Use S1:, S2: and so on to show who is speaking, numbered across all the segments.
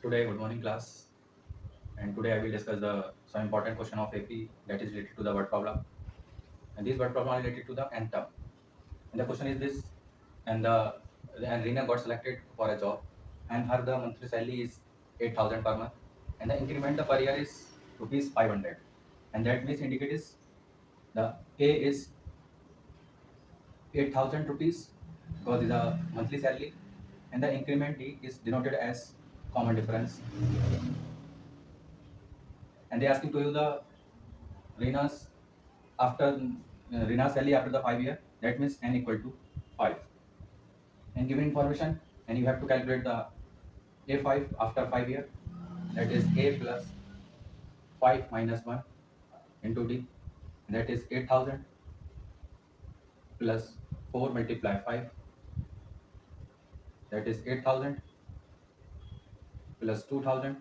S1: Today, good morning class, and today I will discuss the some important question of AP that is related to the word problem. And this word problem are related to the nth term. And the question is this: and Rina got selected for a job, and her the monthly salary is 8,000 per month, and the increment per year is rupees 500, and that means indicate is the A is 8,000 rupees because is a monthly salary, and the increment D is denoted as common difference, and they asking to you the Rina's after Rina's salary after the 5 year, that means n equal to 5. And given information, and you have to calculate the A5 after 5 year, that is A plus 5 minus 1 into D, that is 8,000 plus 4 multiply 5, that is 8,000 plus 2,000,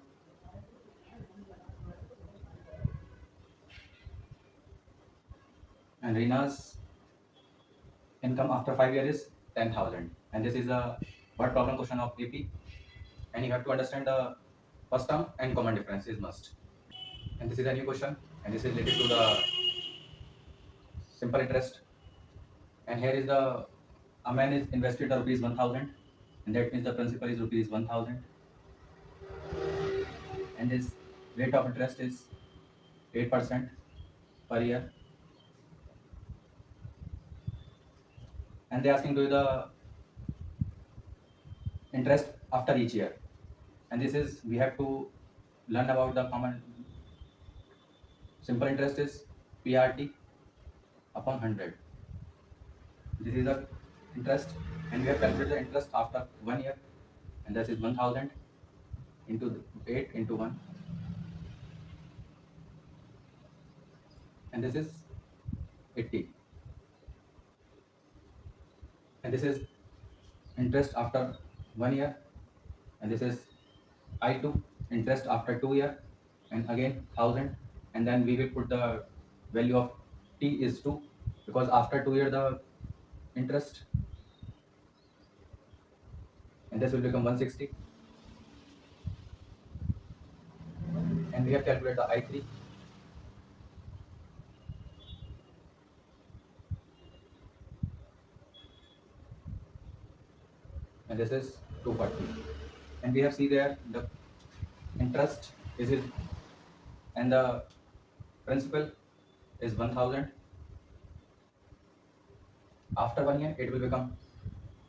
S1: and Rina's income after 5 year is 10,000. And this is a word problem question of AP, and you have to understand the first term and common difference is must. And this is a new question, and this is related to the simple interest. And here is the a man is invested the rupees 1,000, and that means the principal is rupees 1,000, and his rate of interest is 8% per year. And they asking to you the interest after each year. And this is we have to learn about the common simple interest is PRT upon 100. This is the interest, and we have calculated the interest after 1 year, and this is 1,000 into 8 into 1, and this is 80. And this is interest after 1 year, and this is I2 interest after 2 year, and again 1,000, and then we will put the value of T is 2 because after 2 year the interest, and this will become 160, and we have calculated the I3, and this is 240, and we have see there the interest is it, and the principal is 1,000. After 1 year it will become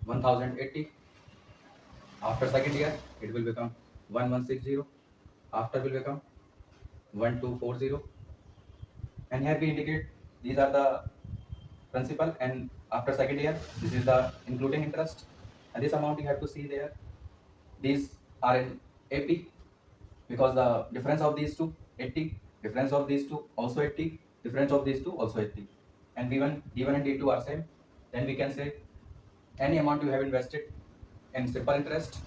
S1: 1,080. After second year it will become 1,160. After will become 1,240, and here we indicate these are the principal, and after second year this is the including interest, and this amount you have to see there. These are in AP because the difference of these two 80, difference of these two also 80, difference of these two also 80, and D1 and D2 are same. Then we can say any amount you have invested in simple interest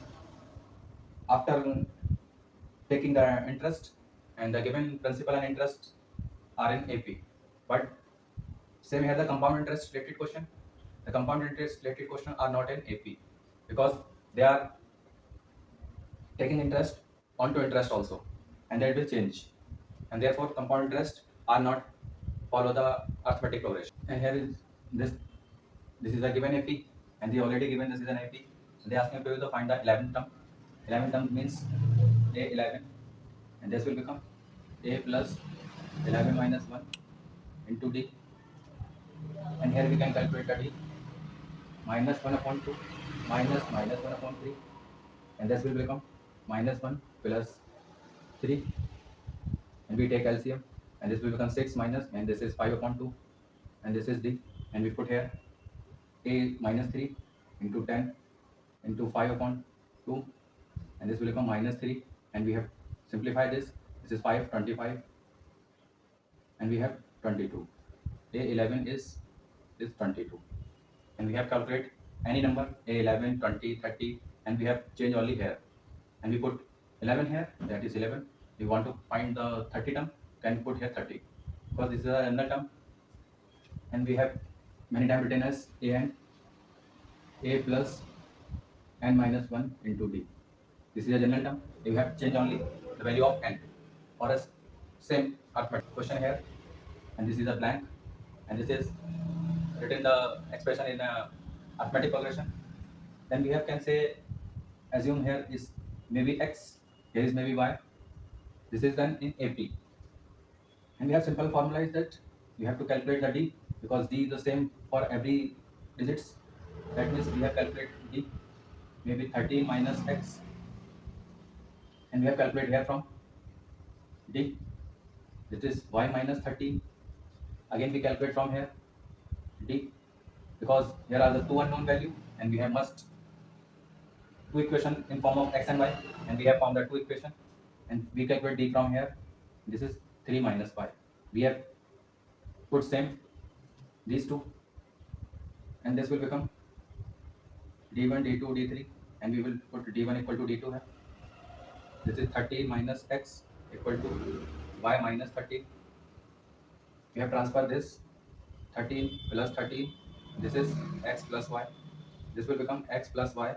S1: after taking the interest, and the given principal and interest are in AP. But same here the compound interest related question. The compound interest related question are not in AP because they are taking interest onto interest also, and that will change. And therefore compound interest are not follow the arithmetic progression. And here is this this is a given AP, and they already given this is an AP. They asking you to find the 11th term. 11th term means A11, and this will become A plus 11 minus 1 into D, and here we can calculate the D minus 1 upon 2 minus 1 upon 3, and this will become minus 1 plus 3, and we take LCM, and this will become 6 minus, and this is 5 upon 2, and this is D, and we put here A minus 3 into 10 into 5 upon 2, and this will become minus 3, and we have simplified this is 5 25, and we have 22. A11 is 22, and we have calculate any number A11 20 30, and we have change only here, and we put 11 here, that is 11. We want to find the 30 term, can put here 30 because this is a general term, and we have many times written as A plus n minus 1 into D. This is a general term, You have changed only the value of n for a same arithmetic question here, and this is a blank, and this is written the expression in a arithmetic progression. Then we have can say assume here is maybe x, here is maybe y. This is done in AP, and we have simple formula is that you have to calculate the d, because d is the same for every digits. That means we have calculated d maybe 13 minus x, and we have calculated here from d, this is y minus 13. Again we calculate from here d, because here are the two unknown value, and we have must two equation in form of x and y, and we have found the two equation, and we calculate d from here. This is 3 minus y. We have put same these two, and this will become d1 d2 d3, and we will put d1 equal to d2 here. This is 30 minus x equal to y minus 30. We have transferred this 13 plus 13. This is x plus y. This will become x plus y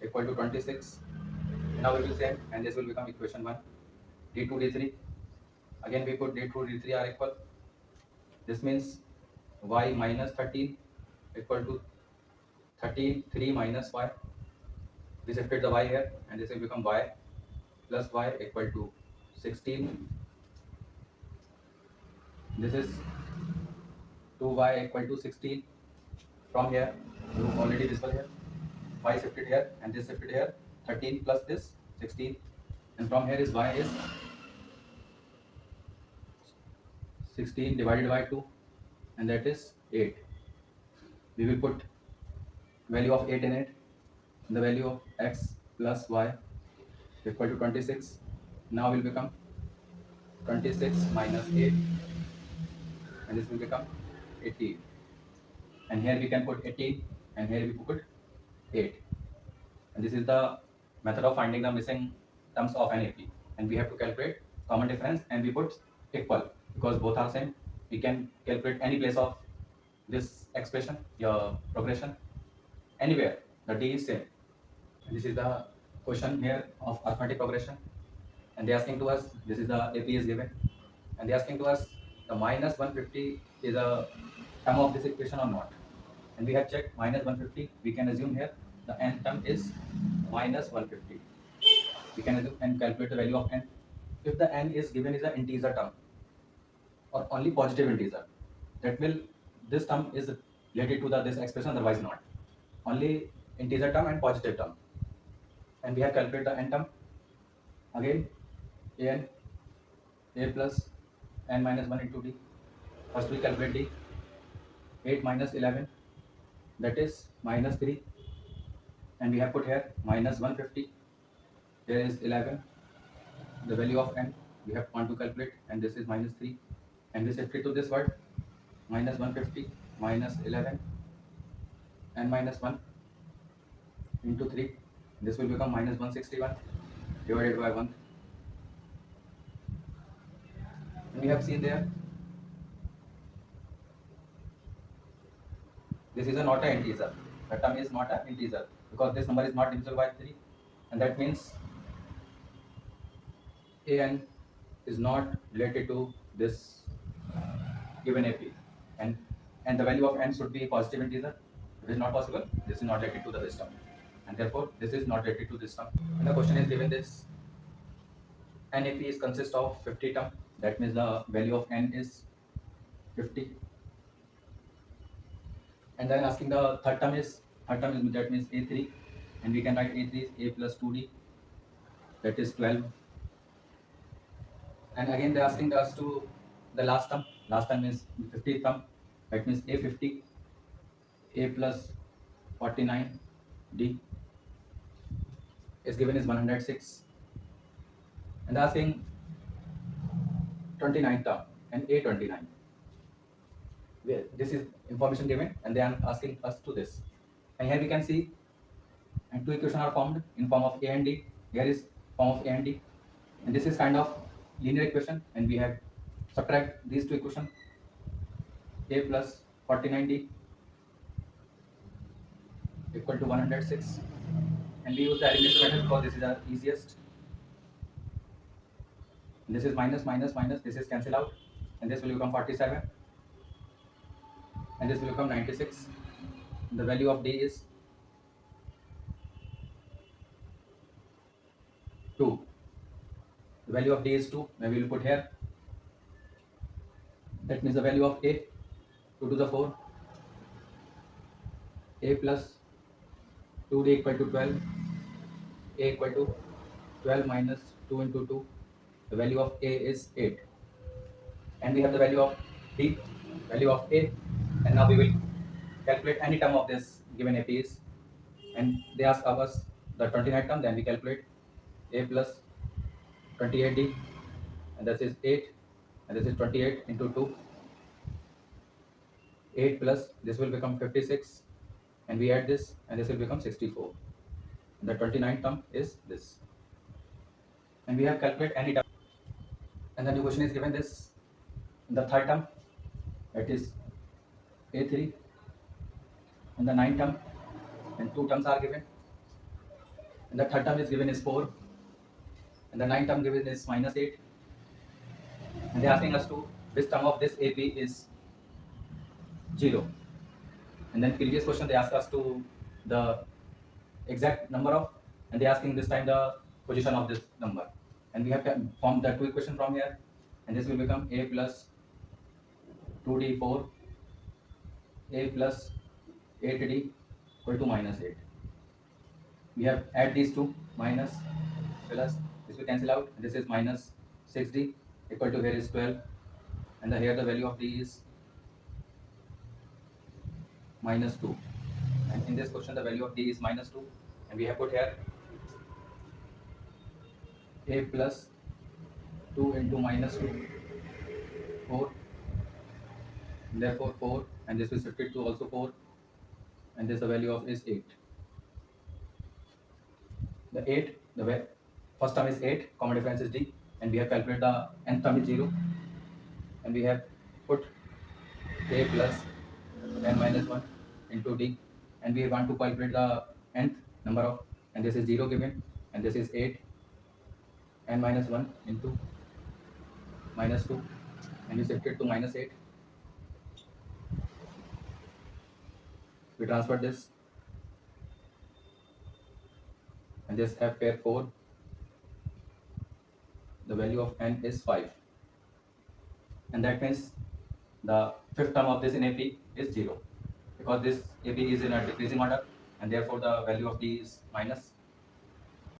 S1: equal to 26. Now we will say, and this will become equation 1. d2 d3. Again we put d2 d3 are equal. This means y minus 13 equal to 13 3 minus y. We shifted the y here, and this will become y plus y equal to 16. This is 2y equal to 16. From here, you already visible here. Y shifted here, and this shifted here. 13 plus this 16, and from here is y is 16 divided by 2, and that is 8. We will put value of 8 in it. The value of x plus y equal to 26. Now will become 26 minus 8, and this will become 18. And here we can put 18, and here we put 8. And this is the method of finding the missing terms of an AP. And we have to calculate common difference, and we put equal, because both are same. We can calculate any place of this expression, your progression, anywhere. The d is same. And this is the question here of arithmetic progression. And they are asking to us, this is the AP is given, and they are asking to us the minus 150 is a term of this equation or not. And we have checked minus 150. We can assume here the n term is minus 150. We can assume and calculate the value of n. If the n is given is an integer term or only positive integer, that will this term is related to the this expression, otherwise not. Only integer term and positive term. And we have calculated the n term. Again, a plus n minus 1 into d. First we calculate d. 8 minus 11, that is minus 3, and we have put here minus 150. There is 11, the value of n we have want to calculate, and this is minus 3, and we shift it to this word minus 150 minus 11 and minus 1 into 3. This will become minus 161 divided by 1. And we have seen there this is not an integer. The term is not an integer, because this number is not divisible by 3, and that means an is not related to this given AP, and the value of n should be positive integer. If it is not possible, this is not related to the this term, and therefore this is not related to this term. And the question is given this n AP is consist of 50 term. That means the value of n is 50. And then asking the third term is that means a3, and we can write a3 is a plus 2d, that is 12. And again they are asking us to the last term is 50th term, that means a50 a plus 49d is given is 106, and asking 29th term and a29. This is information given, and they are asking us to this. And here we can see, and two equations are formed in form of a and d. Here is form of a and d, and this is kind of linear equation, and we have subtract these two equations. A plus 49d equal to 106, and we use the arithmetic method because this is the easiest. This is minus minus minus, this is cancel out, and this will become 47, and this will become 96. The value of d is 2. The value of d is 2. Maybe we'll put here. That means the value of a, 2 to the 4, a plus 2d equal to 12, a equal to 12 minus 2 into 2. The value of a is 8. And we have the value of d, value of a, and now we will calculate any term of this given AP is, and they ask of us the 29th term, then we calculate a plus 28d, and this is 8, and this is 28 into 2, 8 plus this will become 56, and we add this, and this will become 64. The 29th term is this, and we have calculate any term, and the new question is given this in the third term, that is a3, and the ninth term, and two terms are given, and the third term is given is 4, and the ninth term given is minus 8, and they are asking us to which term of this AP is 0. And then previous question they asked us to the exact number of, and they asking this time the position of this number, and we have formed the two equation from here, and this will become a plus 2d4, a plus 8d equal to minus 8. We have add these two, minus plus this will cancel out, and this is minus 6d equal to here is 12, and here the value of d is minus 2, and in this question the value of d is minus 2, and we have put here a plus 2 into minus 2, 4, therefore 4, and this will shifted to also 4, and this the value of is 8. The 8, first term is 8, common difference is d, and we have calculated the nth term is 0, and we have put a plus n minus 1 into d, and we want to calculate the nth number of, and this is 0 given, and this is 8, n minus 1 into minus 2, and we shifted to minus 8. We transfer this, and this have pair 4. The value of n is 5, and that means the fifth term of this in AP is 0, because this AP is in a decreasing order, and therefore the value of d is minus